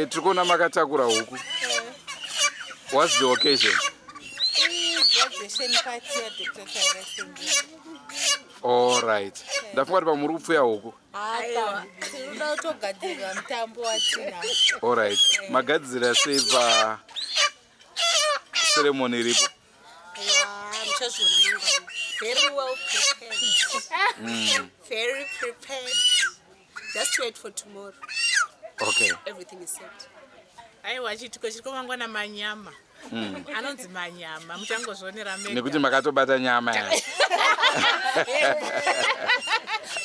Tikona makatakura huku. What's the occasion? Graduation party at Dr. Taurasi. All right. Ndafunga kuti pamuri kupfuya huku. Tinoda kutogadzirira mutambo watina. All right. Magadzira sei pa ceremony iripo? Muchazviona mangwana. Very well prepared. Very prepared. Just wait for tomorrow. Okay. Everything is set. Aiwa chitiko chiri mangwana manyama. Anonzi manyama. Muchangozvionera mega. Nekuti makatobata nyama ya.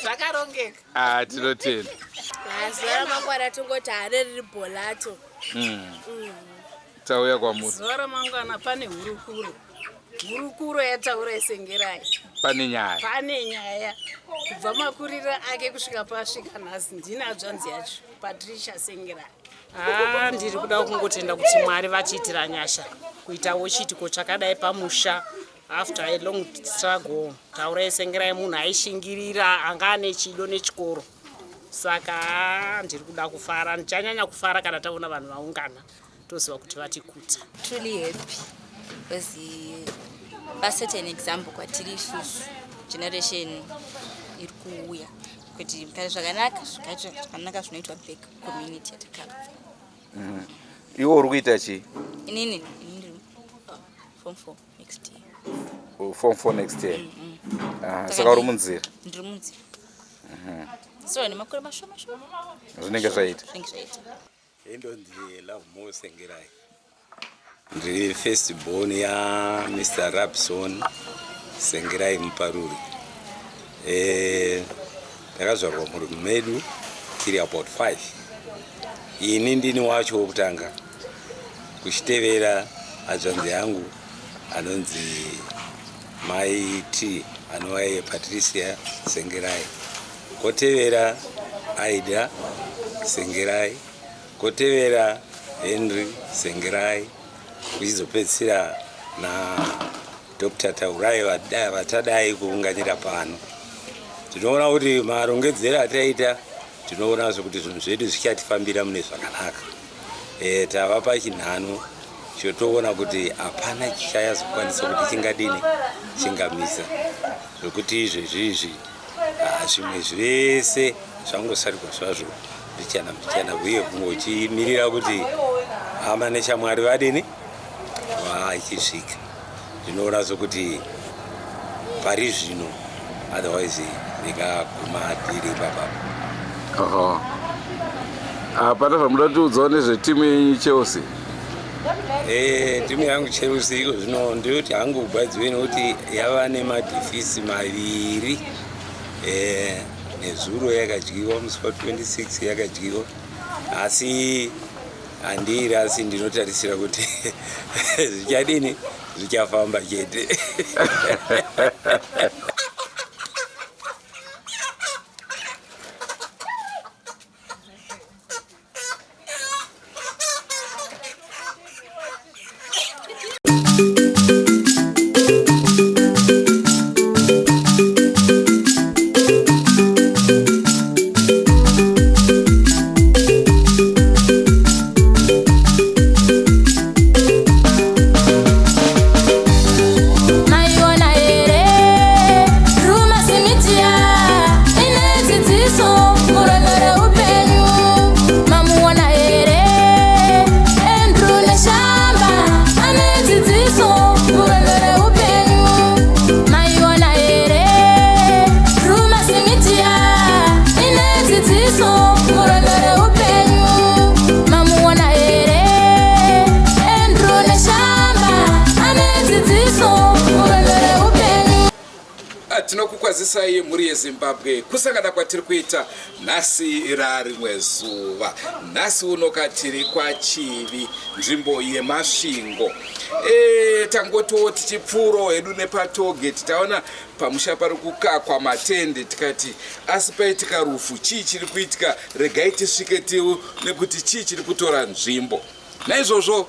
Zvakarongeka. Tinotenda. Zuva mangwana tongoti hariri bholato. Tauya kwamuri. Zuva ramangwana pane hurukuro. Hurukuro yataura isengerai. Pane nyaya. Kubva makurira ake kusvika pasvika nhasi ndinadzo hanzi yacho Patricia Sengerai. Ndiri kuda kungotenda kuti Mwari vachiitira nyasha kuitawo chitiko chakadai pamusha. After a long struggle, Taura Sengerai munhu aishingirira anga ane chido nechikoro. Saka ndiri kuda kufara, ndichanyanya kufara kana taona vanhu vaungana toziva kuti vatikudza. Truly happy because set an example kwatiri isusu generation iri kuuya kuti kana zvakanaka zvinoitwa back community yatakabva. Iwo uri kuita chii? Inini form 4 next year. Form 4 next year. Saka uri munzira? Ndiri munzira. So nemakore mashoma. Zvinenge zvaita. Ndonzi Love Mo Sengerai. Ndiri first born ya Mr. Rapson Sengerai Muparuri. Ndakazvarwa muri medu tiri about 5. Ini ndini wacho wokutanga kuchitevera adzvanzi yangu anonzi Mai T anova Patricia Sengerai, kotevera Aida Sengerai, kotevera Henry Sengerai, kuchizopedzisira na Dr. Taurai vatadai kuunganira pano. Tinoona kuti marongedzero ataita tinoona kuti zvinhu zvedu zvichatifambira mune zvakanaka. Tava pachinhano chotoona kuti hapana chichazokwanisa kuti chingadini chingamisa zvokuti izvezvizvi zvimwe zvese zvangosarikwa zvazvo mbichana uye kungochimirira kuti hama neshamwari vadini vachisvika. Zvinoona sokuti pari zvino otherwise ndingaguma tiri papapo. Hapana zvamuda kutiudzawo nezvetimu yenyu Chelsea? Timu yangu Chelsea iko zvino ndiyoti hangu kubvadziwe nekuti yava nemadhifisi maviri. Nezuro yakadyiwa musi wa26 yakadyiwa, asi handiri, asi ndinotarisira kuti zvichadini zvichafamba chete. Tinokukwazisai muri yeZimbabwe kusangana kwatiri kuita nhasi rarimwe zuva. Nhasi uno katiri kwaChivi, nzvimbo yemasvingo. Tangotiwo tichipfuuro hedu nepatogeti taona pamusha pari kukakwa matende, tikati asi paitika rufu, chii chiri kuitika, regai tisvike tiwo nekuti chii chiri kutora nzvimbo. Naizvozvo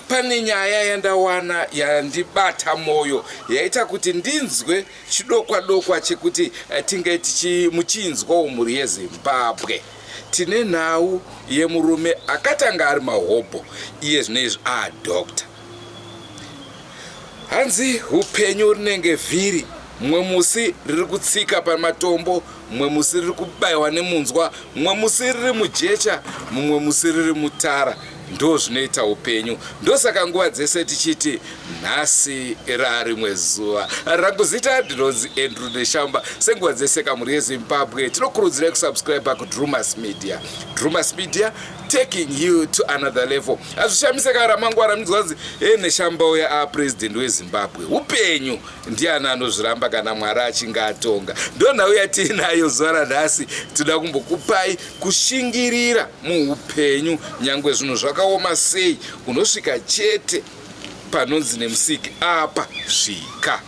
pane nyaya yandawana yandibata moyo yaita kuti ndinzwe chidokwa dokwa chekuti tinge muchinzwawo muri yeZimbabwe. tine nhau yemurume akatanga ari Mahobho iye zvinezvi doctor. Hanzi upenyu rinenge vhiri, mumwe musi riri kutsika pamatombo, mumwe musi riri kubayiwa nemunzwa, mumwe musi riri mujecha, mumwe musi riri mutara. Ndo zvinoita upenyu. Ndosaka nguva dzese tichiti nhasi rimwe zuva. Rangu zita ndinonzi Andrew Neshamba. Senguva dzese kamuri yeZimbabwe tinokurudzirai kusubscribe kuDrewmas Media. Drewmas Media, taking you to another level. Azvishamise kana ramangwana munzwanzi Neshamba uya president weZimbabwe. Upenyu ndiani anozviramba kana Mwari achinge atonga. Ndo nhau yatinayo zuva ranhasi. Tinoda kumbokupai kushingirira muupenyu nyangwe zvinhu zvakaoma sei, unosvika chete panonzi nemusiki apa svika.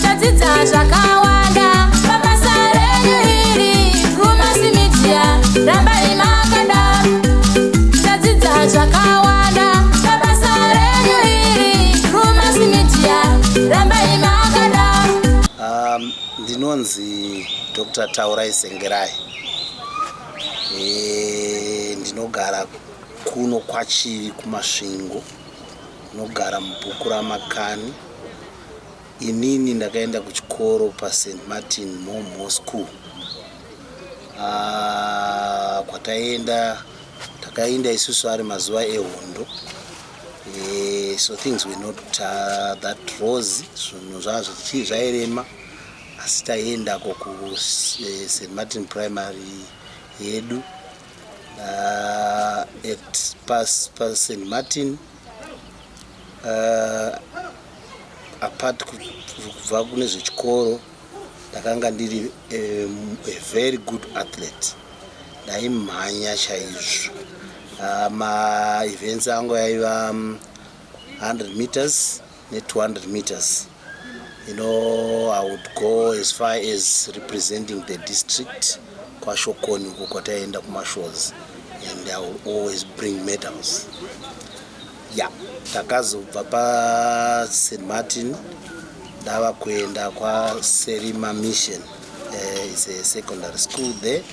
Tadzidza zvakawanda pabasa renyu iri Drewmas Media, rambai makadaro. Tadzidza zvakawanda pabasa renyu iri Drewmas Media, rambai makadaro. Ndinonzi Dr. Taurai Sengerai. Ndinogara kuno kwaChivi kumasvingo, ndinogara mubhuku ramakani. Inini ndakaenda kuchikoro paSt Martin Mahobho School. Takaenda isusu ari mazuva ehondo. So things were not that rosy. Zvinhu zvairema. Asi taenda ku St Martin Primary yedu. At St Martin, apart kubva kune zvechikoro, ndakanga ndiri a very good athlete. Ndaimhanya chaizvo. Ma-events angu yaiva 100 meters ne 200 meters. You know, I would go as far as representing the district kwashokoni kwataenda kumashores, and I will always bring medals. Yeah, takazobva pa St Martin ndava kuenda kwa Serima Mission. It's a secondary school there.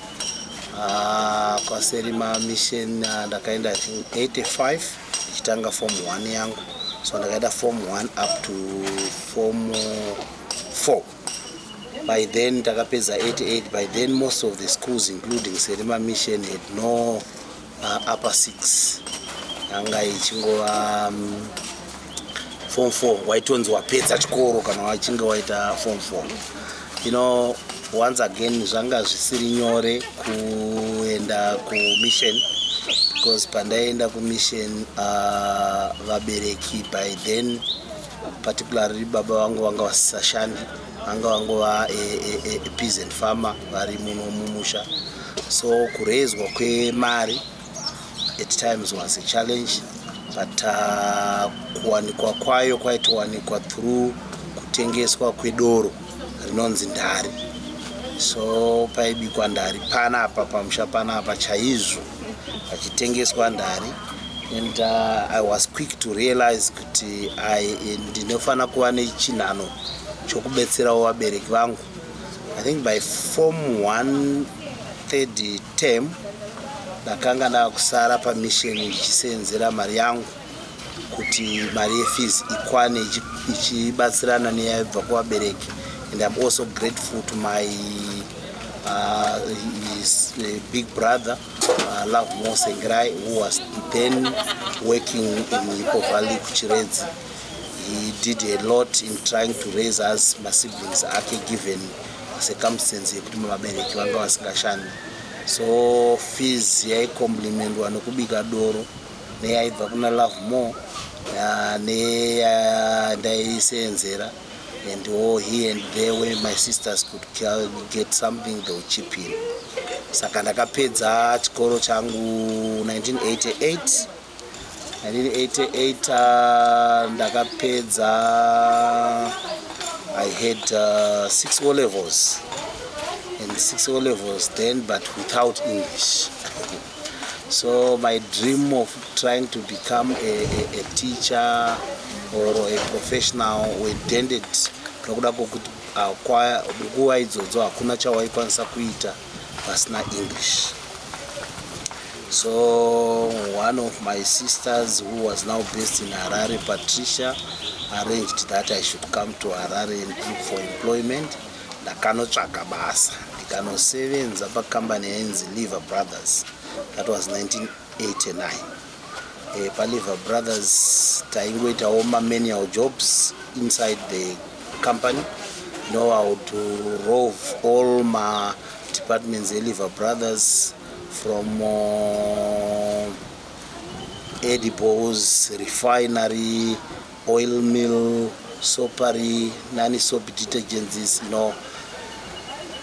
Kwa Serima Mission ndakaenda I think 85 ndichitanga form 1 yangu. So ndakaenda form 1 up to form 4. By then takapedza 88. By then most of the schools including Serima Mission had no upper 6. Anga ichingova form 4 waitonzi wapedza chikoro kana wachinge waita form 4. You know, once again zvanga zvisiri nyore kuenda kumission, because pandaenda kumission vabereki by then, particularly baba vangu vanga vasashandi, vanga vangova a peasant farmer vari muno mumusha. So kurezwa kwemari at times was a challenge, but kuwanikwa kwayo kwaitowanikwa through kutengeswa kwedoro rinonzi ndari. So paibikwa ndari panapa pamusha panapa chaizvo pachitengeswa ndari. And I was quick to realize kuti ndinofana kuva nechinhano chokubetserawo vabereki vangu. I think by form 1 third term ndakanga ndakusara pamission ndichisenzera mari yangu kuti mari yefees ikwane ichibatsirana neyaibva kuvabereki. And I'm also grateful to my his big brother, Mahobho Sengerai, who was then working in Ipo Valley Kuchiredzi. He did a lot in trying to raise us, my siblings, given circumstances yekuti vabereki vanga vasingashandi. So fees yaicomplimentwa nokubika doro neyaibva kuna Mahobho ndaisenzera. And here and there where my sisters could get something, they would chip in. Saka ndakapedza chikoro changu 1988. 1988 ndakapedza, I had 6 O levels. And 6 O levels then, but without English. So my dream of trying to become a teacher or a professional ended nokuda kwokuti nguva idzodzo hakuna chawaikwanisa kuita pasina English. So one of my sisters who was now based in Harare, Patricia, arranged that I should come to Harare and look for employment. Ndakanotsvaka basa ndikanosevenza pacompany yainzi Liver Brothers. That was 1989. Liver Brothers taingoitawo manual jobs inside the company. Know how to rove all my departments Liver Brothers, from edibles, refinery, oil mill, soapery, nani soap detergents,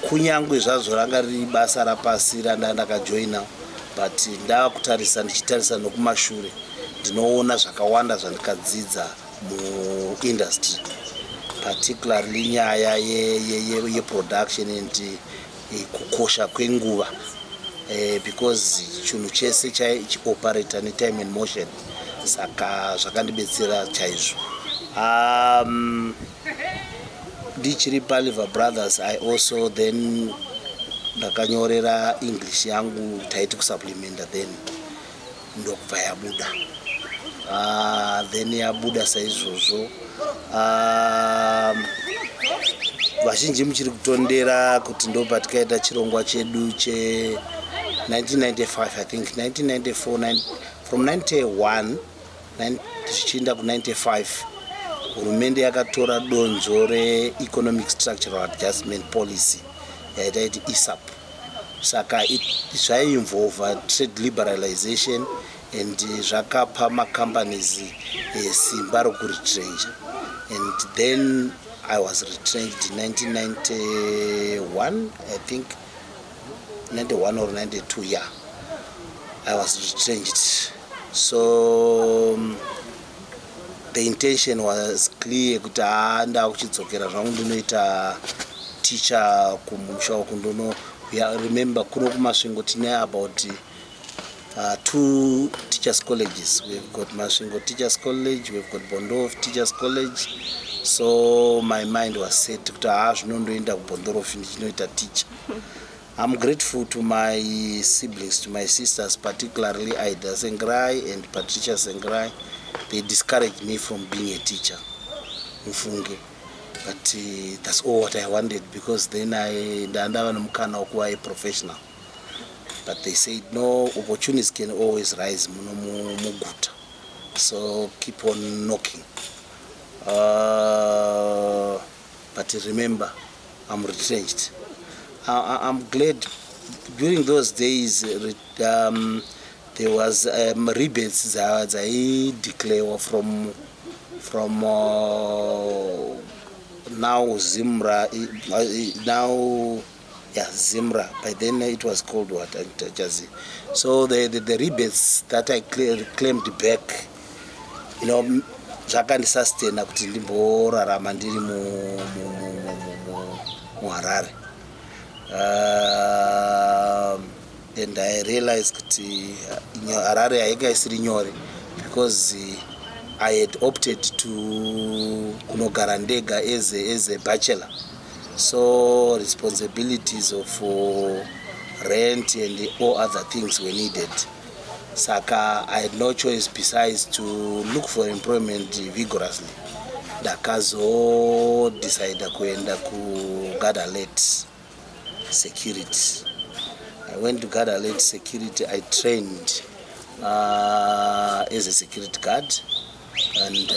kunyangwe zvazvo ranga riri basa rapasi randakajoina, but ndakutarisa ndichitarisa nokumashure ndinoona zvakawanda zvandikadzidza muindustry, particularly nyaya yeproduction and kukosha kwenguva, because chinhu chese chaioperator netime and motion, saka zvakandibetsera chaizvo. Ndichiri paLiver Brothers, I also then ndakanyorera English yangu taiti kusupplementa, then ndokubva yabuda. Then yabuda saizvozvo. Vazhinji muchiri kutondera kuti ndobva tikaita chirongwa chedu che 1995, I think 1994, from 91 zvichienda ku95, hurumende yakatora donzo re-economic structural adjustment policy yaitaiti ISAP. Saka zvaiinvolva trade liberalization and zvakapa macompanies simba rokuretrencha. And then I was retrenched in 1991, I think 91 or 92, yeah. I was retrenched. So the intention was clear kuti ndakuchidzokera zvangu ndinoita teacher kumusha uku. Remember kuno kumasvingo tine about 2 teachers colleges. We've got Masvingo Teachers College, we've got Bondorf Teachers College. So my mind was set kuti zvinondoenda kuBondorf ndichinoita teacher. I'm grateful to my siblings, to my sisters, particularly Ida Sengrai and Patricia Sengrai. They discouraged me from being a teacher, Mfunge. But that's all what I wanted, because then I was a professional. But they said no, opportunities can always rise. So keep on knocking. But remember, I'm retrenched. I'm glad during those days there was rebates that I declare from now Zimra, Zimra. By then it was called what? So the rebates that I claimed back, zvakandisustena kuti ndimborarama ndiri muHarare. And I realized that Harare hainga isiri nyore, because I had opted to kunogara ndega as a bachelor. So responsibilities of rent and all other things were needed. Saka I had no choice besides to look for employment vigorously. Ndakazo decide kuenda ku Gadalet security. I went to Gadalet security. I trained as a security guard and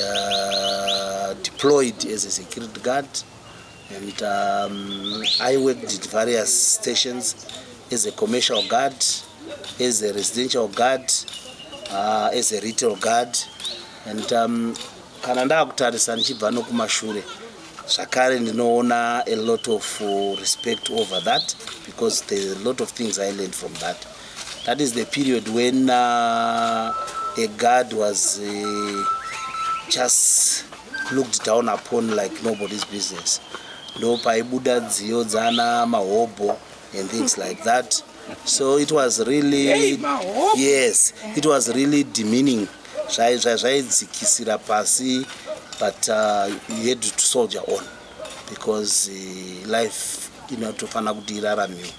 deployed as a security guard, and I worked at various stations as a commercial guard, as a residential guard, as a retail guard, and kana ndakutarisa ndichibva nokumashure zvakare ndinoona a lot of respect over that, because there's a lot of things I learned from that. That is the period when a guard was just looked down upon like nobody's business. No paibuda dziyo dzana Mahobho and things like that. So it was really, yes, it was really demeaning. Zvaidzikisira pasi, but you had to soldier on, because life, tofana kuti iraramiwe.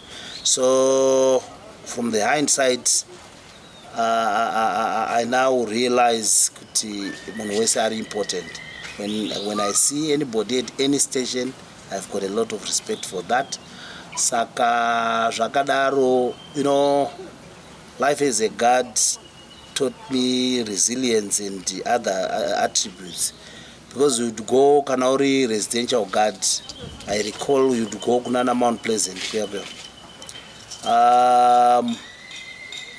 So from the hindsight, I now realize kuti munhu wese are important. When I see anybody at any station, I've got a lot of respect for that. Saka zvakadaro, life as a guard taught me resilience and the other attributes. Because you'd go Kanauri residential guard, I recall you'd go kunana Mount Pleasant.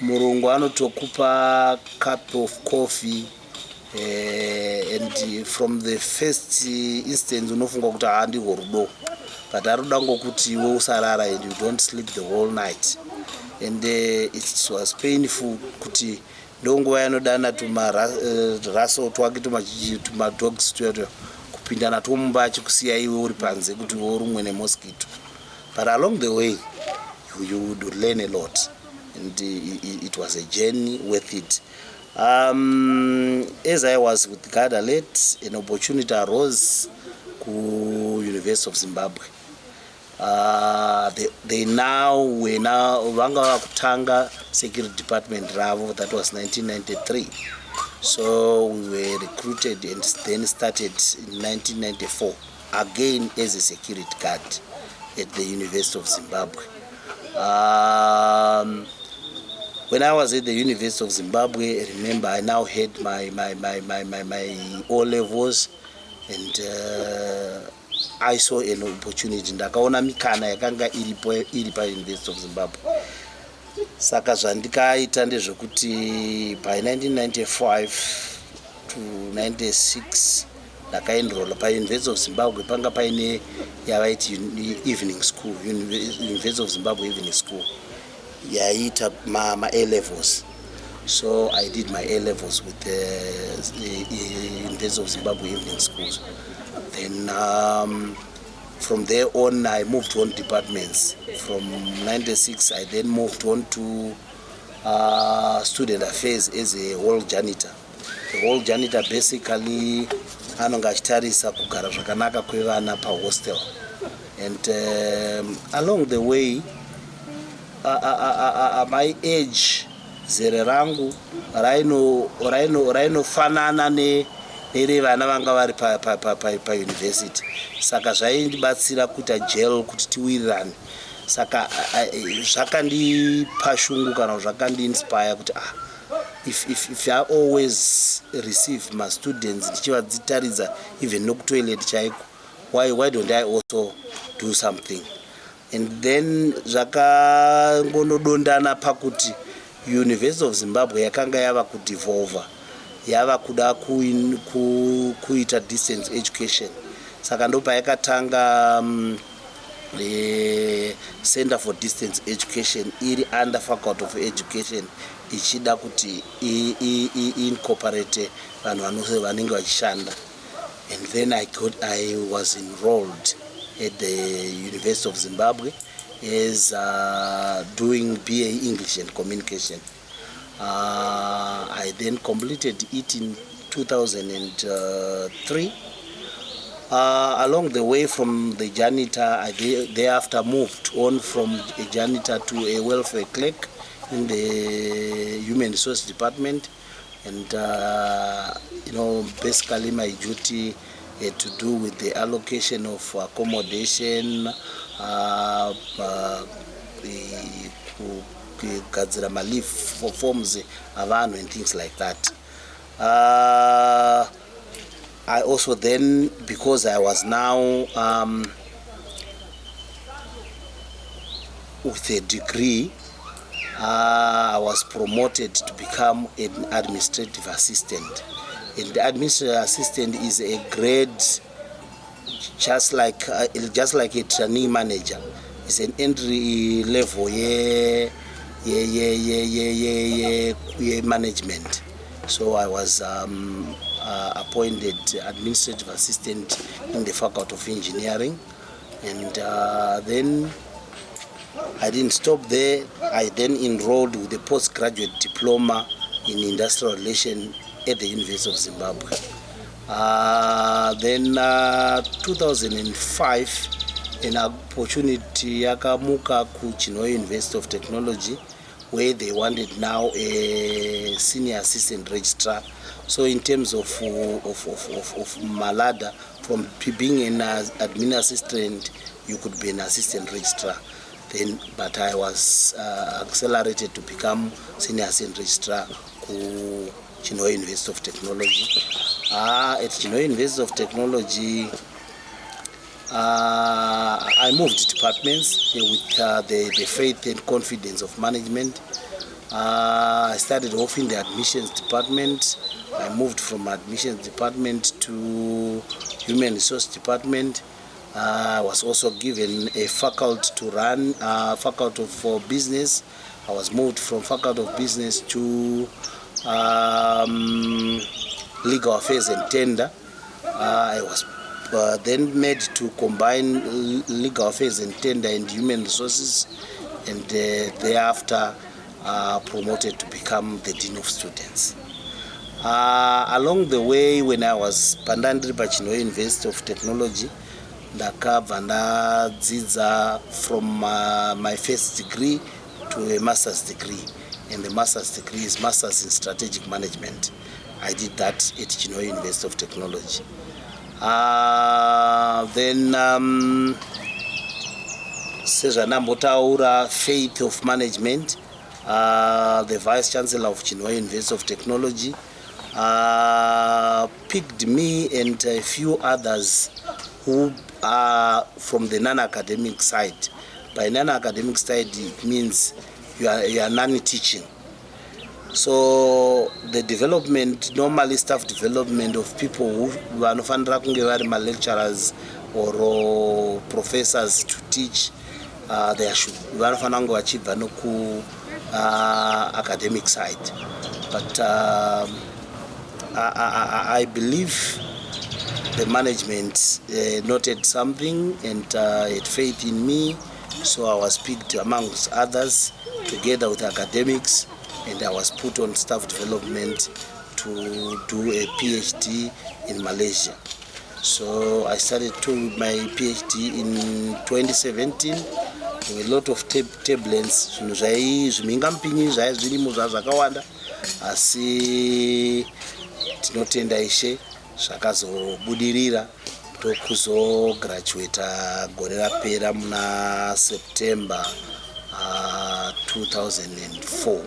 Murungu anotokupa cup of coffee, and from the first instance unofunga kuti handihwo rudo, but aruda ngokuti iwe usarara and you don't sleep the whole night. And it was painful kuti ndonguva yanodana tumarasel twake tumadogs tuyato kupinda nato mumba achikusiya iwe uri panze kuti iwe urumwe nemosquito. But along the way you would learn a lot, and it was a journey worth it. As I was with God alert, an opportunity arose to University of Zimbabwe. They now vanga Akatanga security department ravo, that was 1993. So we were recruited and then started in 1994 again as a security guard at the University of Zimbabwe. When I was at the University of Zimbabwe, I remember I now had my O levels, and I saw an opportunity. Ndakaona mikana yakanga iri pa University of Zimbabwe. Saka zvandikaita ndezvekuti by 1995 to 96 ndakaenrolla pa University of Zimbabwe, panga paine yavaiti evening school, University of Zimbabwe evening school. Yaita my A levels. So I did my A levels with the University of Zimbabwe evening schools. Then from there on, I moved on departments. From 96, I then moved on to student affairs as a hall janitor. The hall janitor basically anonga achitarisa kugara zvakanaka kwevana pa hostel. And along the way, my age, zere rangu rainofanana nerevana vanga vari pa university. Saka zvaindibatsira kuita jail kuti tiwirirane. Saka zvakandipa shungu kana zvakandiinspire kuti if I always receive my students ndichivadzitaridza even nokutoilet chaiko, why don't I also do something? And then zvakangonodondana pakuti University of Zimbabwe yakanga yava kudevolva, yava kuda kuita distance education. Saka ndo payakatanga Center for Distance Education iri under Faculty of Education ichida kuti incorporate vanhu vanenge vachishanda. And then I was enrolled at the University of Zimbabwe as doing BA English and Communication. I then completed it in 2003. Along the way from the janitor, I thereafter moved on from a janitor to a welfare clerk in the Human Resource Department. And basically my duty had to do with the allocation of accommodation, kugadzira maleave for forms avanhu and things like that. I also then, because I was now with a degree, I was promoted to become an administrative assistant. And the administrative assistant is a grade just like a trainee manager. It's an entry level management. So I was appointed administrative assistant in the Faculty of Engineering, and then I didn't stop there. I then enrolled with a postgraduate diploma in industrial relations at the University of Zimbabwe. Then 2005, an opportunity yakamuka kuChinhoyi University of Technology, where they wanted now a senior assistant registrar. So in terms of Malada, from being an admin assistant, you could be an assistant registrar. Then, but I was accelerated to become senior assistant registrar to Chivihi University of Technology. At Chivihi University of Technology, I moved departments with the faith and confidence of management. I started off in the admissions department. I moved from admissions department to human resource department. I was also given a faculty to run, faculty for business. I was moved from faculty of business to legal affairs and tender. I was then made to combine legal affairs and tender and human resources, and thereafter promoted to become the Dean of Students. Along the way, when I was Pandandri Chivihi University of Technology, ndakabva ndadzidza from my first degree to a master's degree, and the master's degree is Masters in Strategic Management. I did that at Chivihi University of Technology. Then sezvanambotaura faith of management, the Vice Chancellor of Chivihi University of Technology picked me and a few others who are from the non-academic side. By non-academic side, it means you are non-teaching. So the development, normally staff development of people who vanofanira kunge vari lecturers or professors to teach, vanofanira kunge vachibva noku academic side. But I believe the management noted something and had faith in me, so I was picked amongst others together with academics, and I was put on staff development to do a PhD in Malaysia. So I started my PhD in 2017 with a lot of turbulence. Zvimhingampinyi zvaiva zvirimo zvakawanda, asi tinotenda Ishe zvakazobudirira ndokuzograduata gore rapera muna September 2024,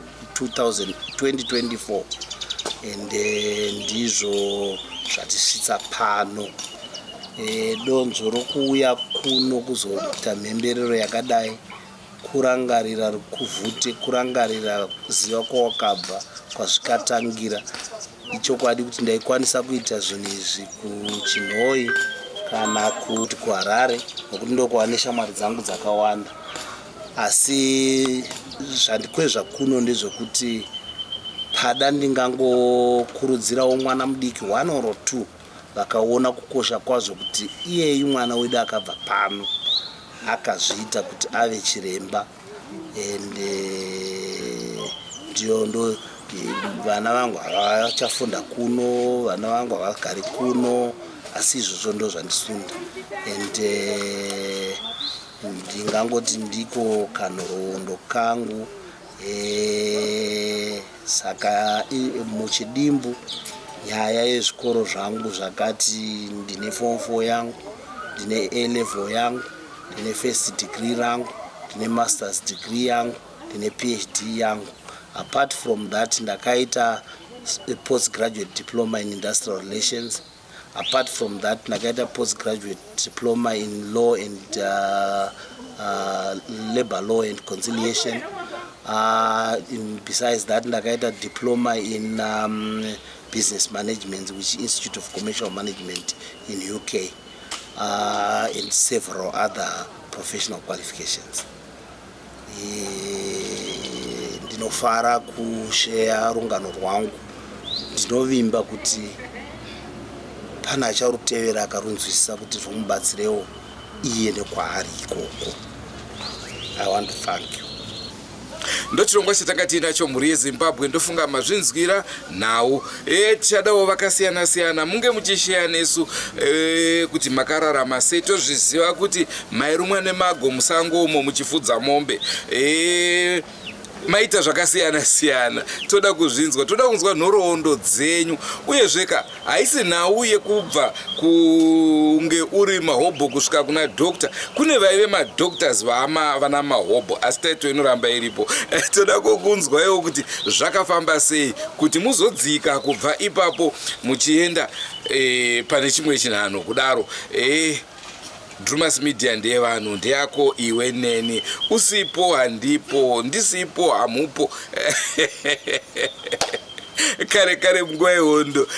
and ndizvo zvatisvitsa pano. Donzvo rokuuya kuno kuzoita mhemberero yakadai, kurangarira kuvhute, kurangarira ziva kwawakabva, kwazvikatangira. Ichokwadi kuti ndaikwanisa kuita zvinhu izvi kuChinhoyi kana kuti kuHarare, nokuti ndokwa neshamwari dzangu dzakawanda. Asi zvandikwezva kuno ndezvekuti pada ndingangokurudzirawo mwana mudiki 1 or 2 vakaona kukosha kwazvo kuti iyeyu mwana wedu akabva pano akazviita kuti ave chiremba, and ndo vana vangu havachafunda kuno, vana vangu havagari kuno, asi izvozvo ndo zvandisunda, and ndingangoti ndiko kanhoroondo kangu. Saka muchidimbu nyaya yezvikoro zvangu zvakati ndine form 4 yangu, ndine A level yangu, ndine first degree rangu, ndine masters degree yangu, ndine PhD yangu. Apart from that, ndakaita a postgraduate diploma in industrial relations. Apart from that, ndakaita postgraduate diploma in law and labor law and conciliation. Besides that, ndakaita diploma in business management, which is Institute of Commercial Management in UK, and several other professional qualifications. Ndinofara kushare rungano rwangu. Ndinovimba kuti pana acharutevera akarunzwisisa kuti zvomubatsirewo iye nekwaari ikoko. I want to thank you. ndochirongwa chatanga tiinacho mhuri yezimbabwe. Ndofunga mazvinzwira nhau tichadawo vakasiyana-siyana munge muchisheya nesu kuti makararama sei. Tozviziva kuti mairumwa nemago musango umo muchifudza mombe maita zvakasiyana-siyana. Toda kuzvinzwa, toda kunzwa nhoroondo dzenyu. Uyezveka haisi nhau yekubva kunge uri mahobho kusvika kuna dokta. Kune vaive madoctors vana mahobho asi taito inoramba iripo. Toda kukunzwaiwo kuti zvakafamba sei kuti muzodzika kubva ipapo muchienda pane chimwe chinhano kudaro. Drewmas Media ndeyevanhu, ndeyako iwe neni. Usipo handipo, ndisipo hamupo. Kare munguva yehondo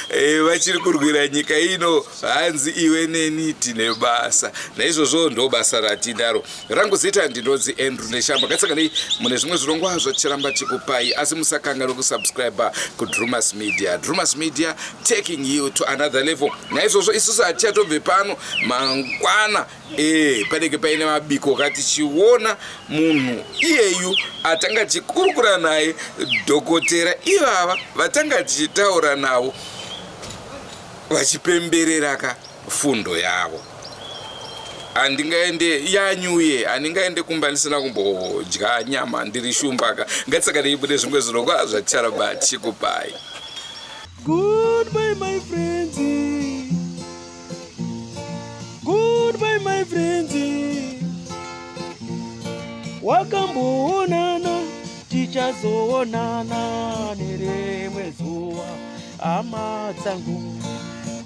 vachiri kurwira nyika ino hanzi iwe neni tine basa. Naizvozvo ndo basa ratinaro. Rangu zita ndinodzi Andrew Neshamba. Ngatsakanei mune zvimwe zvirongwa zvachiramba chikupai asi musakanganwe kusubscribe kuDrewmas Media. Drewmas Media taking you to another level. Naizvozvo isusu hatichatobve pano mangwana panenge paine mabiko katichiona munhu iyeyu atanga tichikurukura naye dhokotera ivava vatanga tichitaura navo vachipemberera fundo yavo. Handingaende yanyuye, handingaende kumba ndisina kumbodya nyama ndiri shumbaka. Ngatsakanei mune zvimwe zvirongwa zvacharamba tichikupai. Goodbye my friends, goodbye my friends, wakamboonana tichazoonana nerimwe zuva hama dzangu.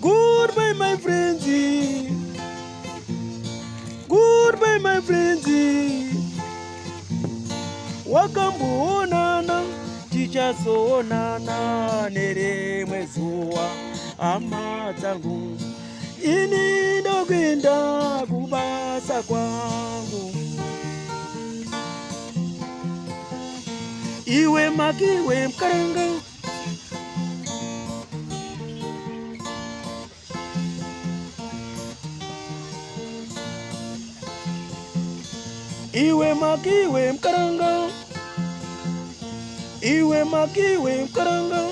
Goodbye my friends, goodbye my friends, wakamboonana tichazoonana nerimwe zuva hama dzangu. Ini ndokwenda kubasa kwangu, iwe makiwe mkaranga, iwe makiwe mkaranga, iwe makiwe mkaranga.